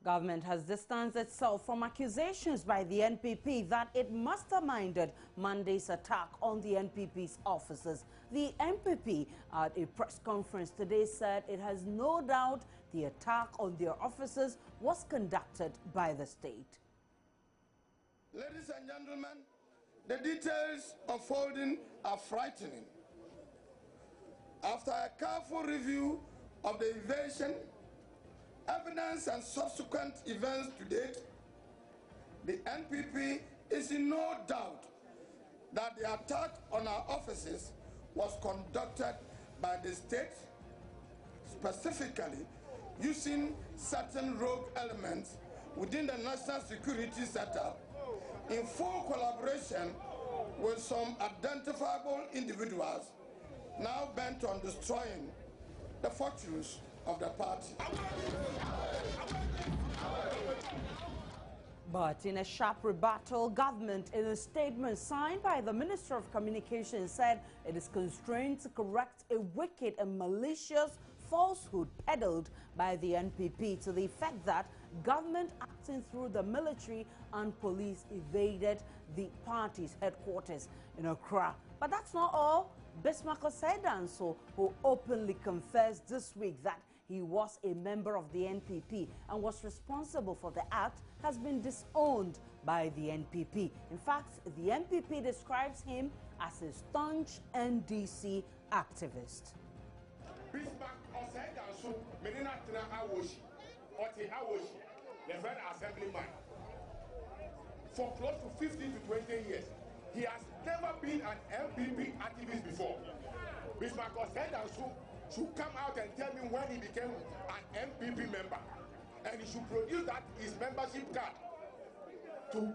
Government has distanced itself from accusations by the NPP that it masterminded Monday's attack on the NPP's offices. The NPP at a press conference today said it has no doubt the attack on their offices was conducted by the state. Ladies and gentlemen, the details unfolding are frightening. After a careful review of the invasion, evidence and subsequent events to date, the NPP is in no doubt that the attack on our offices was conducted by the state, specifically using certain rogue elements within the national security setup in full collaboration with some identifiable individuals now bent on destroying the fortunes of the party. But in a sharp rebuttal, government, in a statement signed by the Minister of Communications, said it is constrained to correct a wicked and malicious falsehood peddled by the NPP to the effect that government acting through the military and police evaded the party's headquarters in Accra. But that's not all. Bismarck Osedanso, who openly confessed this week that he was a member of the NPP and was responsible for the act, has been disowned by the NPP. In fact, the NPP describes him as a staunch NDC activist. Bismarck Osedanso, Medina Tina Awoshi, Oti Awoshi, the Federal Assemblyman. For close to 15 to 20 years, he has never been an NPP activist before. Bismarck Osedanso should come out and tell me when he became an NPP member, and he should produce that his membership card to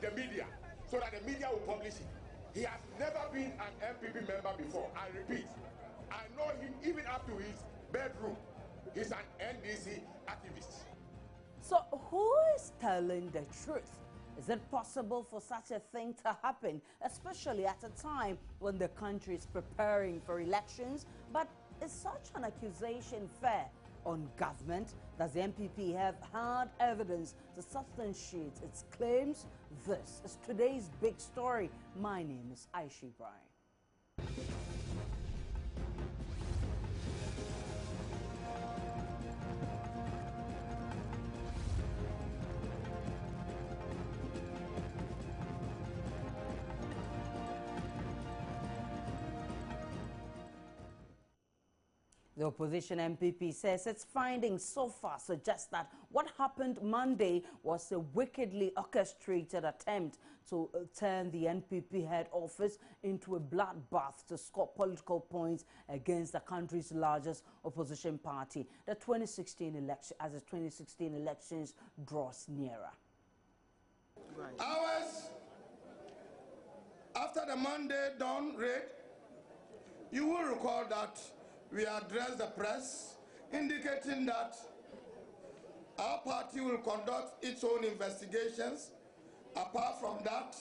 the media so that the media will publish it. He has never been an NPP member before. I repeat, I know him even up to his bedroom. He's an NDC activist. So who is telling the truth? Is it possible for such a thing to happen, especially at a time when the country is preparing for elections? But is such an accusation fair on government? Does the NPP have hard evidence to substantiate its claims? This is today's big story. My name is Aisha Ibrahim. The opposition NPP says its findings so far suggest that what happened Monday was a wickedly orchestrated attempt to turn the NPP head office into a bloodbath to score political points against the country's largest opposition party. The 2016 election, as the 2016 elections draws nearer. Hours after the Monday dawn raid, you will recall that we addressed the press indicating that our party will conduct its own investigations apart from that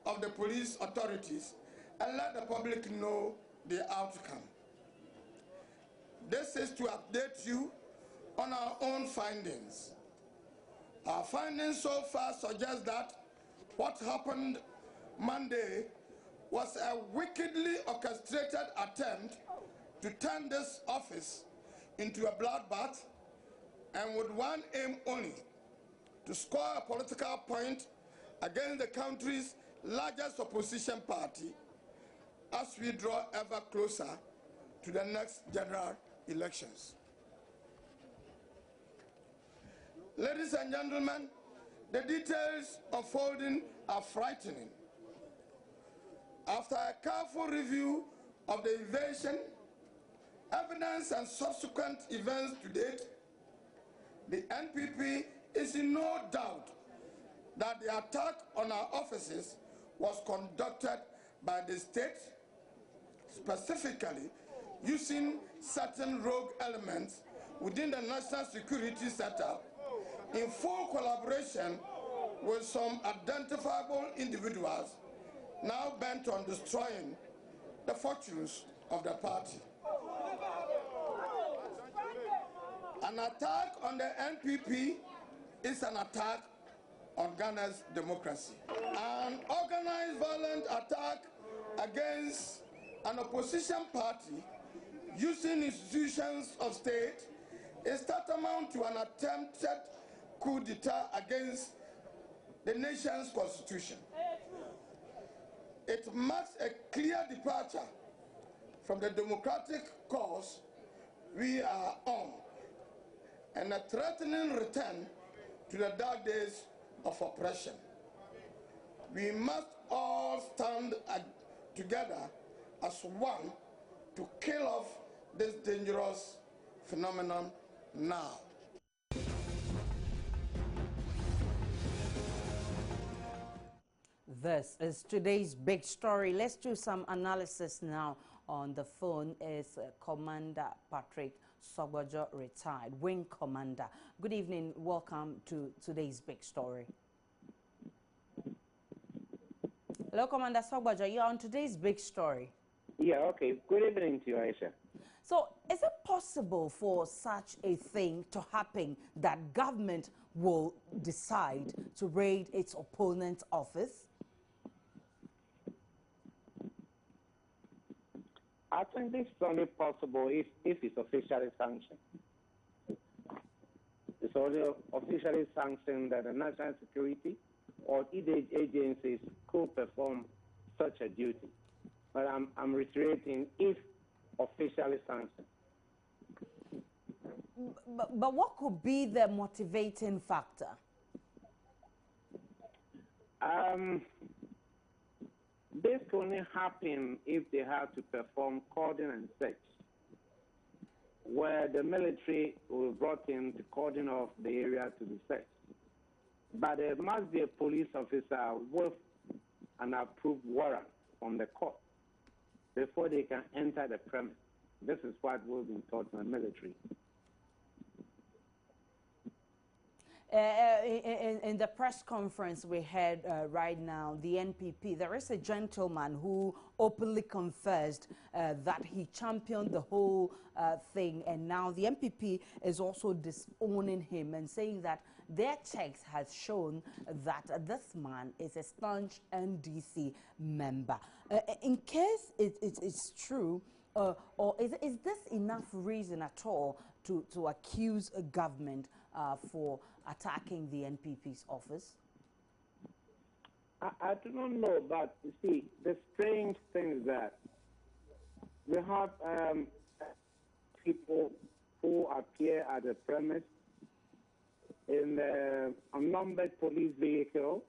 of the police authorities and let the public know the outcome. This is to update you on our own findings. Our findings so far suggest that what happened Monday was a wickedly orchestrated attempt to turn this office into a bloodbath, and with one aim only, to score a political point against the country's largest opposition party as we draw ever closer to the next general elections. Ladies and gentlemen, the details unfolding are frightening. After a careful review of the invasion, evidence and subsequent events to date, the NPP is in no doubt that the attack on our offices was conducted by the state, specifically using certain rogue elements within the national security setup in full collaboration with some identifiable individuals now bent on destroying the fortunes of the party. An attack on the NPP is an attack on Ghana's democracy. An organized violent attack against an opposition party using institutions of state is tantamount to an attempted coup d'etat against the nation's constitution. It marks a clear departure from the democratic course we are on and a threatening return to the dark days of oppression. We must all stand together as one to kill off this dangerous phenomenon now. This is today's big story. Let's do some analysis now. On the phone is Commander Patrick Sogbojo, retired Wing Commander. Good evening. Welcome to today's big story. Hello, Commander Sogbojo. You're on today's big story. Yeah, okay. Good evening to you, Aisha. So, is it possible for such a thing to happen that government will decide to raid its opponent's office? I think this is only possible if it's officially sanctioned. It's only officially sanctioned that the national security or either agencies could perform such a duty. But I'm reiterating, if officially sanctioned. But what could be the motivating factor? This can only happen if they have to perform cordon and search, where the military will be brought in to cordon off the area to be searched. But there must be a police officer with an approved warrant from the court before they can enter the premise. This is what we've been taught in the military. In the press conference we had right now, the NPP, there is a gentleman who openly confessed that he championed the whole thing, and now the NPP is also disowning him and saying that their checks has shown that this man is a staunch NDC member. In case it's true, or is this enough reason at all to accuse a government for attacking the NPP's office? I do not know, but you see, the strange thing is that we have people who appear at the premise in a numbered police vehicle,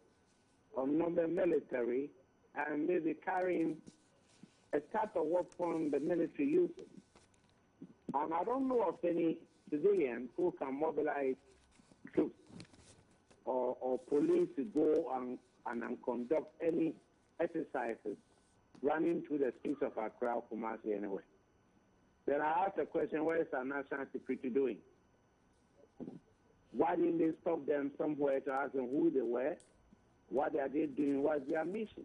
or numbered military, and maybe carrying a type of weapon the military uses. And I don't know of any civilian who can mobilize troops or police to go and conduct any exercises running through the streets of Accra or Kumasi anyway. Then I ask the question, what is our national security doing? Why didn't they stop them somewhere to ask them who they were? What are they doing? What's their mission?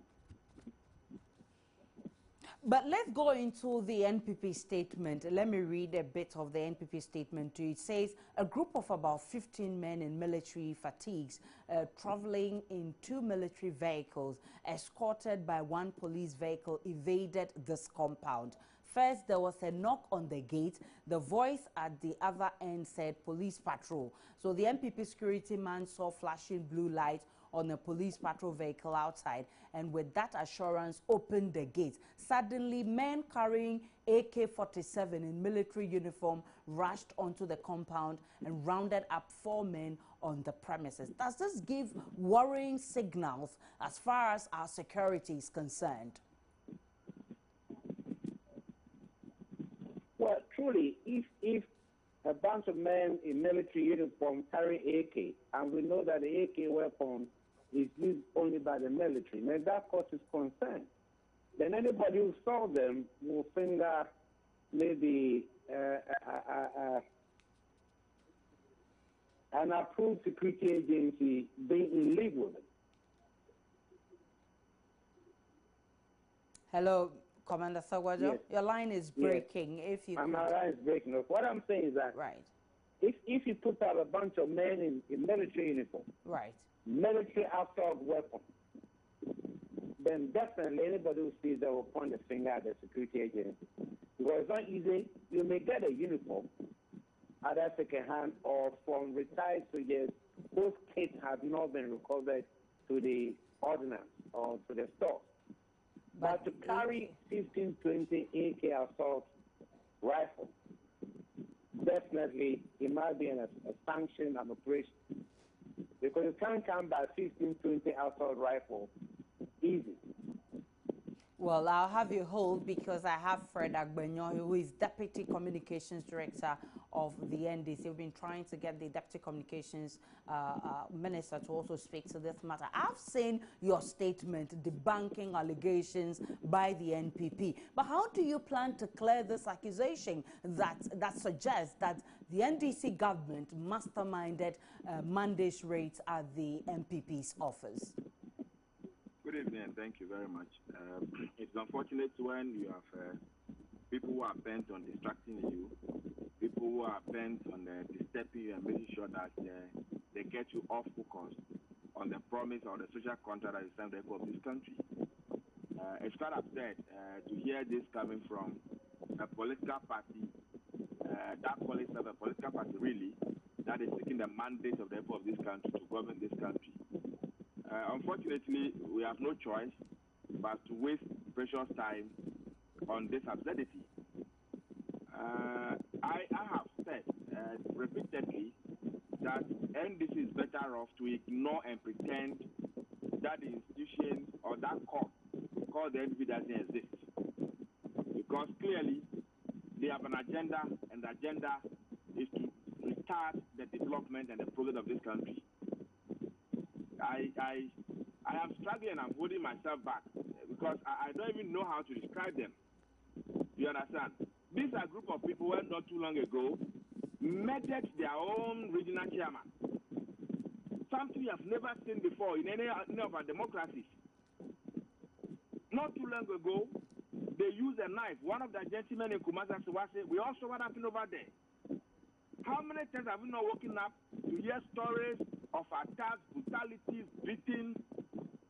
But let's go into the NPP statement. Let me read a bit of the NPP statement to you. It says, a group of about 15 men in military fatigues traveling in 2 military vehicles escorted by 1 police vehicle evaded this compound. First, there was a knock on the gate. The voice at the other end said police patrol. So the NPP security man saw flashing blue light on a police patrol vehicle outside, and with that assurance opened the gate. Suddenly, men carrying AK-47 in military uniform rushed onto the compound and rounded up 4 men on the premises. Does this give worrying signals as far as our security is concerned? Well, truly, if a bunch of men in military uniform carry AK, and we know that the AK weapon is used only by the military, then that causes concern. Then anybody who saw them will think that maybe an approved security agency being in league with them. Hello, Commander Sogbojo. Yes. Your line is breaking. Yes. If you My line is breaking. What I'm saying is that right. if you put out a bunch of men in military uniform, Right. military assault weapon, then definitely anybody who sees that will point the finger at the security agency. Because it's not easy. You may get a uniform either second-hand or from retired soldiers whose kits have not been recovered to the ordnance or to the store. But to carry 1520 AK assault rifle, definitely it might be a sanction, an operation. Because you can't come by 1520 assault rifle easy. Well, I'll have you hold because I have Fred Agbenyo, who is Deputy Communications Director of the NDC. We've been trying to get the Deputy Communications Minister to also speak to this matter. I've seen your statement debunking allegations by the NPP. But how do you plan to clear this accusation that suggests that the NDC government masterminded mandate raids at the NPP's office? Good evening, and thank you very much. It's unfortunate when you have people who are bent on distracting you, people who are bent on disturbing you and making sure that they get you off focus on the promise or the social contract that is signed for this country. It's quite upset to hear this coming from a political party, that calls itself a political party really, that is taking the mandate of the people of this country to govern this country. Unfortunately, we have no choice but to waste precious time on this absurdity. I have said repeatedly that NDC is better off to ignore and pretend that the institution or that court called the NDC doesn't exist. Because clearly they have an agenda, and the agenda is to retard the development and the progress of this country. I am struggling and I'm holding myself back because I don't even know how to describe them. You understand? These are a group of people who not too long ago murdered their own regional chairman. Something we have never seen before in any of our democracies. Not too long ago, they used a knife. One of the gentlemen in Kumasi, we all saw what happened over there. How many times have we not woken up to hear stories of attacks, brutalities, beatings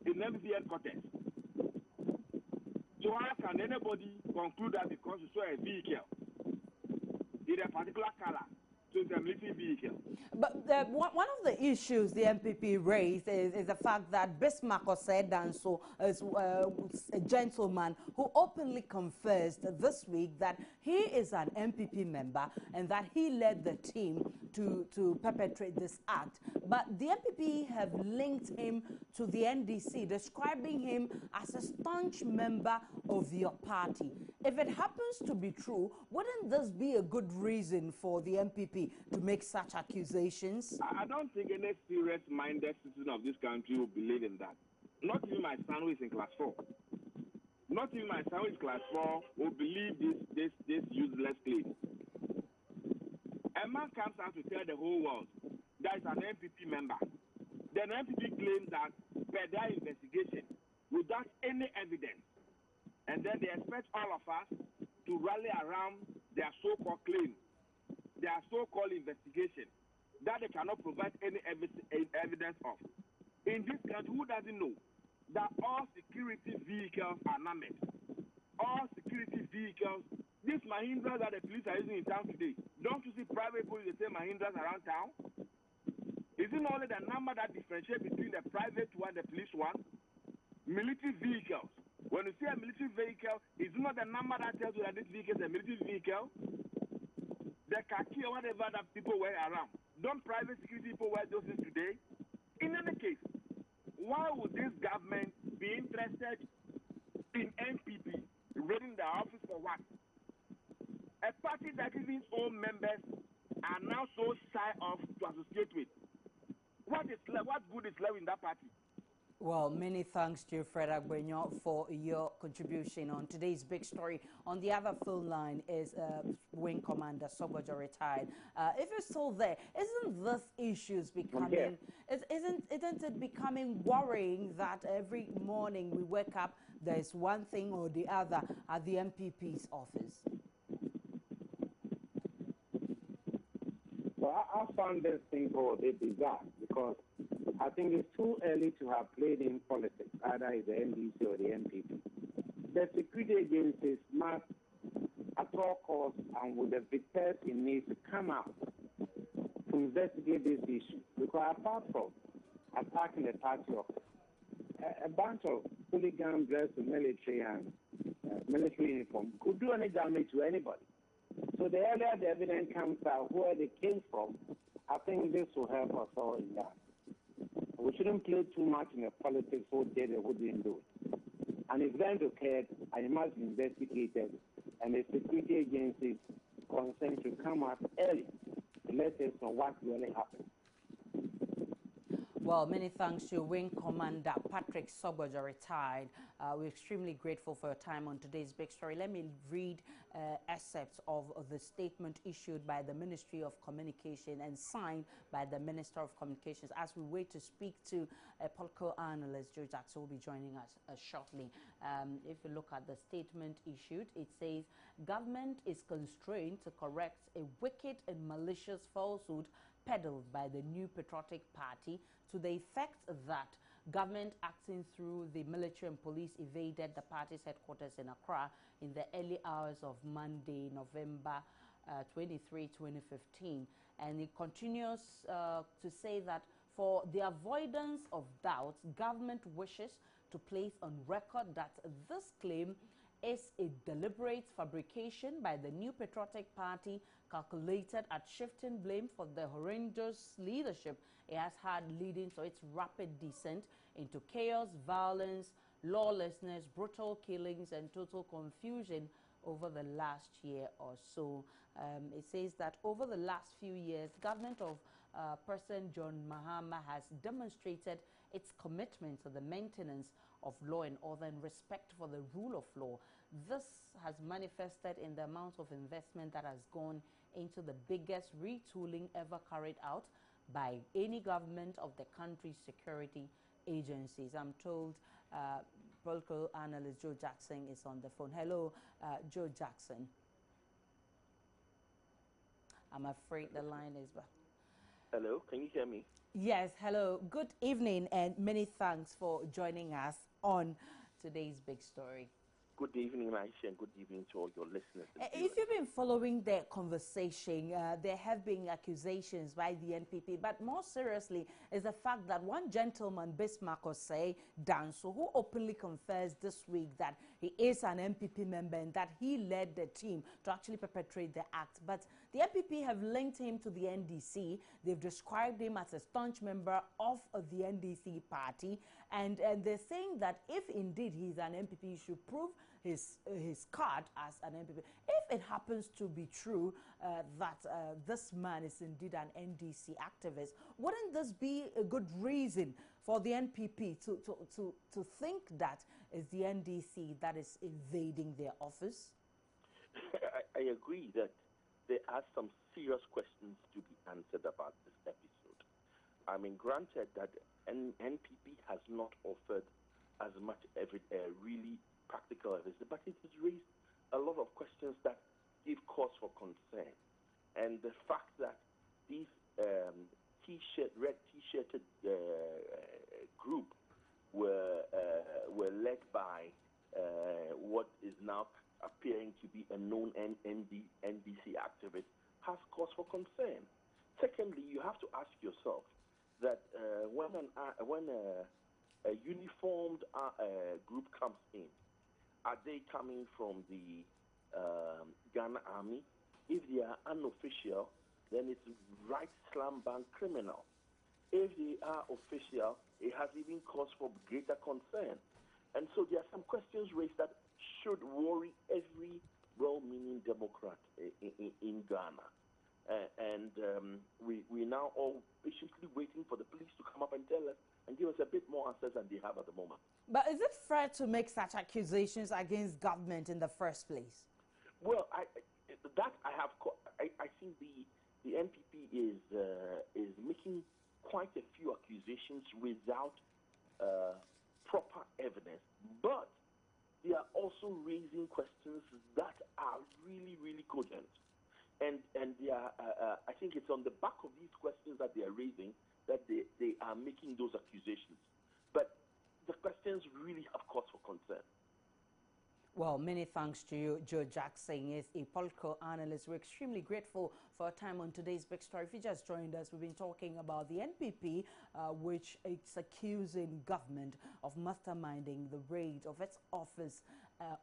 in MV headquarters? So how can anybody conclude that because you saw a vehicle in a particular color, so it's a military vehicle? But one of the issues the MPP raised is the fact that Bismarck Osei-Danso is a gentleman who openly confessed this week that he is an MPP member and that he led the team to perpetrate this act. But the MPP have linked him to the NDC, describing him as a staunch member of your party. If it happens to be true, wouldn't this be a good reason for the MPP to make such accusations? I don't think any serious-minded citizen of this country will believe in that. Not even my son who is in class 4. Not even my son who is class 4 will believe this useless claim. A man comes out to tell the whole world that is an MPP member. Then MPP claims that per their investigation, without any evidence, and then they expect all of us to rally around their so-called claim, their so-called investigation, that they cannot provide any evidence of. In this country, who doesn't know that all security vehicles are numbered? All security vehicles, these Mahindras that the police are using in town today, don't you see private police the same Mahindras around town? Is it only the number that differentiates between the private one and the police one? Military vehicles. When you see a military vehicle, is it not the number that tells you that this vehicle is a military vehicle? The khaki or whatever that people wear around. Don't private security people wear those things today? In any case, why would this government be interested in NPP raiding the office for what? A party that even its own members are now so shy of to associate with. What good is left in that party? Well, many thanks to you, Fred Agbenyo, for your contribution on today's big story. On the other phone line is Wing Commander Sobojo retired. If you're still there, isn't this issues becoming, isn't it becoming worrying that every morning we wake up, there's one thing or the other at the MPP's office? Well, I found this thing a bit bizarre because I think it's too early to have played in politics, either it's the NDC or the NPP. The security agencies must, at all costs and with the vitesse it needs to come out to investigate this issue. Because apart from attacking the party office, a bunch of hooligans dressed in military and military uniform could do any damage to anybody. So the earlier the evidence comes out where they came from, I think this will help us all in that. We shouldn't play too much in the politics who did it, who didn't do it. An event occurred and it must be investigated, and the security agencies concerned should come out early to let us know what really happened. Well, many thanks to Wing Commander Patrick Soboja, retired. We're extremely grateful for your time on today's big story. Let me read excerpts of the statement issued by the Ministry of Communication and signed by the Minister of Communications as we wait to speak to political analyst Joe Jackson, who will be joining us shortly. If you look at the statement issued, it says, government is constrained to correct a wicked and malicious falsehood peddled by the new patriotic party to the effect that government acting through the military and police evaded the party's headquarters in Accra in the early hours of Monday, November 23, 2015. And it continues to say that for the avoidance of doubts, government wishes to place on record that this claim is a deliberate fabrication by the new patriotic party calculated at shifting blame for the horrendous leadership it has had, leading to its rapid descent into chaos, violence, lawlessness, brutal killings, and total confusion over the last year or so. It says that over the last few years, government of President John Mahama has demonstrated its commitment to the maintenance of law and order and respect for the rule of law. This has manifested in the amount of investment that has gone into the biggest retooling ever carried out by any government of the country's security agencies. I'm told political analyst Joe Jackson is on the phone. Hello, Joe Jackson. I'm afraid the line is back. Hello, can you hear me? Yes, hello. Good evening and many thanks for joining us on today's big story. Good evening, Aisha, and good evening to all your listeners. If you've been following the conversation, there have been accusations by the NPP, but more seriously is the fact that one gentleman, Bismarck Osei Danso, who openly confessed this week that he is an NPP member and that he led the team to actually perpetrate the act. But the NPP have linked him to the NDC. They've described him as a staunch member of the NDC party, and they're saying that if indeed he's an NPP, he should prove his card as an NPP. If it happens to be true that this man is indeed an NDC activist, wouldn't this be a good reason for the NPP to think that is the NDC that is invading their office? I agree that there are some serious questions to be answered about this episode. I mean, granted that NPP has not offered as much really practical evidence, but it has raised a lot of questions that give cause for concern. And the fact that these red T-shirted group were led by what is now appearing to be a known NDC activist has cause for concern. Secondly, you have to ask yourself that when a uniformed group comes in, are they coming from the Ghana Army? If they are unofficial, then it's right slam bang criminal. If they are official, it has even cause for greater concern. And so there are some questions raised that should worry every well-meaning Democrat in Ghana. We now all patiently waiting for the police to come up and tell us and give us a bit more answers than they have at the moment. But is it fair to make such accusations against government in the first place? Well, I think the NPP is making quite a few accusations without proper evidence, but they are also raising questions that are really, really cogent. And they are, I think it's on the back of these questions that they are raising that they are making those accusations. But the questions really have cause for concern. Well, many thanks to you, Joe Jackson, is a political analyst. We're extremely grateful for your time on today's Big Story. If you just joined us, we've been talking about the NPP, which it's accusing government of masterminding the raid of its office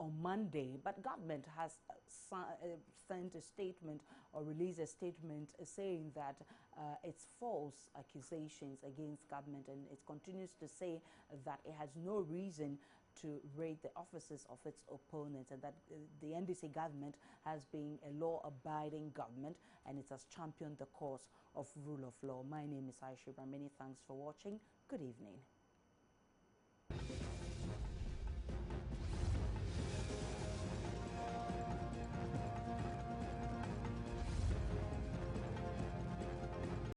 on Monday. But government has sent a statement or released a statement saying that it's false accusations against government, and it continues to say that it has no reason to raid the offices of its opponents, and that the NDC government has been a law-abiding government and it has championed the cause of rule of law. My name is Aisha. Many thanks for watching. Good evening.